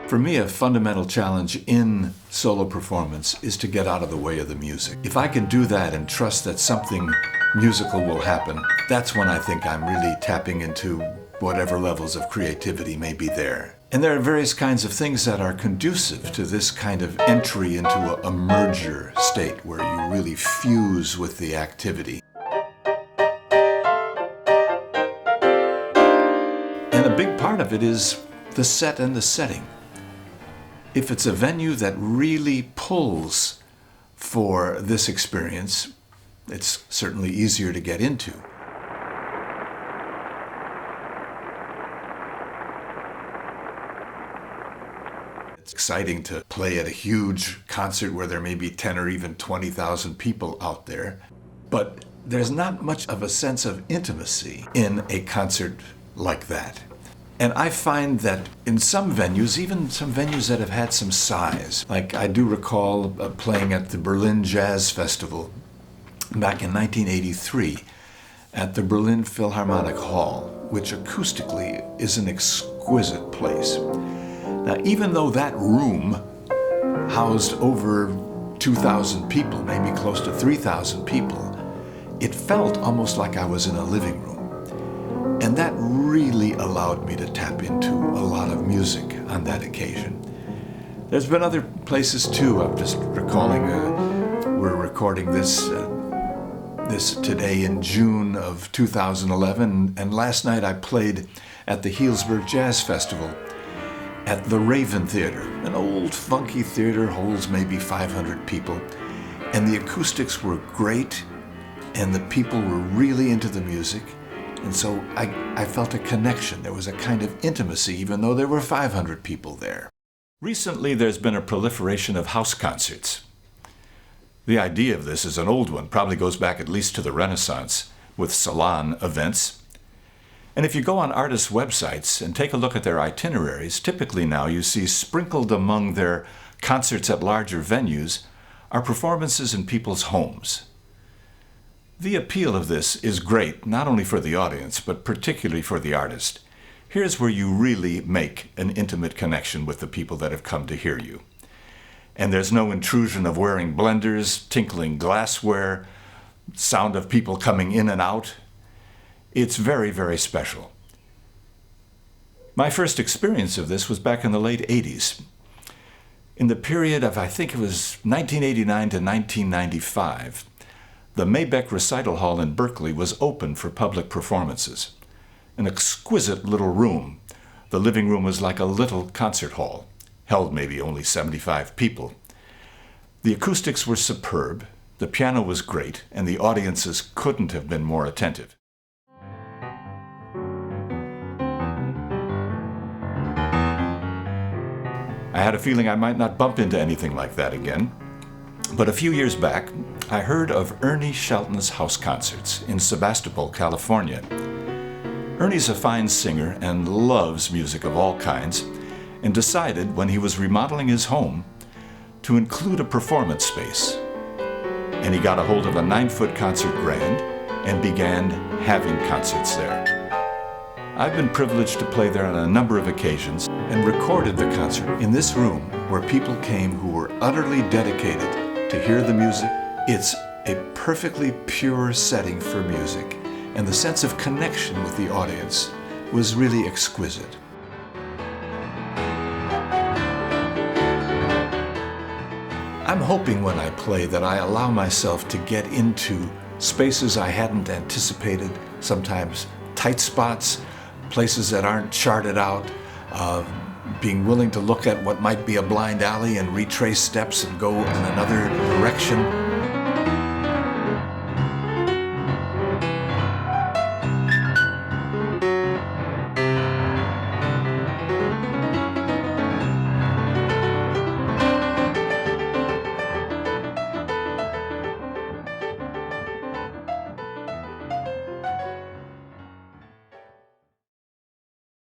For me, a fundamental challenge in solo performance is to get out of the way of the music. If I can do that and trust that something musical will happen, that's when I think I'm really tapping into whatever levels of creativity may be there. And there are various kinds of things that are conducive to this kind of entry into a merger state where you really fuse with the activity. And a big part of it is the set and the setting. If it's a venue that really pulls for this experience, it's certainly easier to get into. It's exciting to play at a huge concert where there may be 10 or even 20,000 people out there, but there's not much of a sense of intimacy in a concert like that. And I find that in some venues, even some venues that have had some size, like I do recall playing at the Berlin Jazz Festival back in 1983 at the Berlin Philharmonic Hall, which acoustically is an exquisite place. Now, even though that room housed over 2,000 people, maybe close to 3,000 people, it felt almost like I was in a living room. And that really allowed me to tap into a lot of music on that occasion. There's been other places too. I'm just recalling, we're recording this today in June of 2011, and last night I played at the Healdsburg Jazz Festival at the Raven Theater. An old funky theater, holds maybe 500 people, and the acoustics were great, and the people were really into the music. And so I felt a connection. There was a kind of intimacy, even though there were 500 people there. Recently, there's been a proliferation of house concerts. The idea of this is an old one, probably goes back at least to the Renaissance, with salon events. And if you go on artists' websites and take a look at their itineraries, typically now you see sprinkled among their concerts at larger venues are performances in people's homes. The appeal of this is great, not only for the audience, but particularly for the artist. Here's where you really make an intimate connection with the people that have come to hear you. And there's no intrusion of wearing blenders, tinkling glassware, sound of people coming in and out. It's very, very special. My first experience of this was back in the late 80s. In the period of, I think it was 1989 to 1995, the Mabeck Recital Hall in Berkeley was open for public performances. An exquisite little room. The living room was like a little concert hall, held maybe only 75 people. The acoustics were superb, the piano was great, and the audiences couldn't have been more attentive. I had a feeling I might not bump into anything like that again. But a few years back, I heard of Ernie Shelton's house concerts in Sebastopol, California. Ernie's a fine singer and loves music of all kinds, and decided when he was remodeling his home to include a performance space. And he got a hold of a 9-foot concert grand and began having concerts there. I've been privileged to play there on a number of occasions and recorded the concert in this room where people came who were utterly dedicated to hear the music. It's a perfectly pure setting for music, and the sense of connection with the audience was really exquisite. I'm hoping when I play that I allow myself to get into spaces I hadn't anticipated, sometimes tight spots, places that aren't charted out, being willing to look at what might be a blind alley and retrace steps and go in another direction.